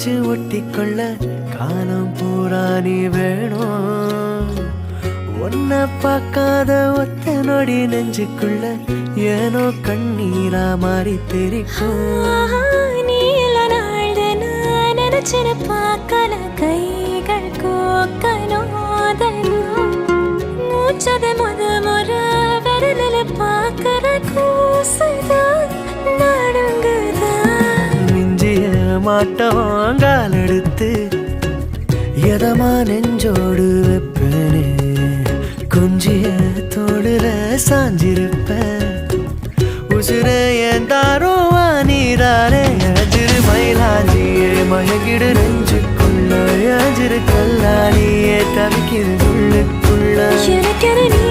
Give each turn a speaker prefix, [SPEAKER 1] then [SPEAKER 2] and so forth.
[SPEAKER 1] வச்சு ஒட்டிக்கொள்ள காலம் பூரா நீ வேணும். ஒன்ன பார்க்காத ஒத்த நொடி நெஞ்சுக்குள்ள ஏனோ கண்ணீரா மாறி தெரிக்கும்.
[SPEAKER 2] நீ இல்ல நாள் நான் நினைச்சு பார்க்கல கைகள் கோக்கனோதனும் மூச்சத முறை விரலில பார்க்கற கூசுதான் நடுங்குதான்.
[SPEAKER 1] மிஞ்சிய மாட்டோம் கால் எடுத்து எதமா நெஞ்சோடு வெப்பனே. கொஞ்சிய தோடுல சாஞ்சிருப்ப உசுர ஏந்தாரோ நீராரே. அஜிரு மயிலாஞ்சியே மயங்கிடு நெஞ்சுக்குள்ள அஜிரு கல்லாலியே தவிக்கிறது உள்ளுக்குள்ள.
[SPEAKER 2] எனக்கு நீ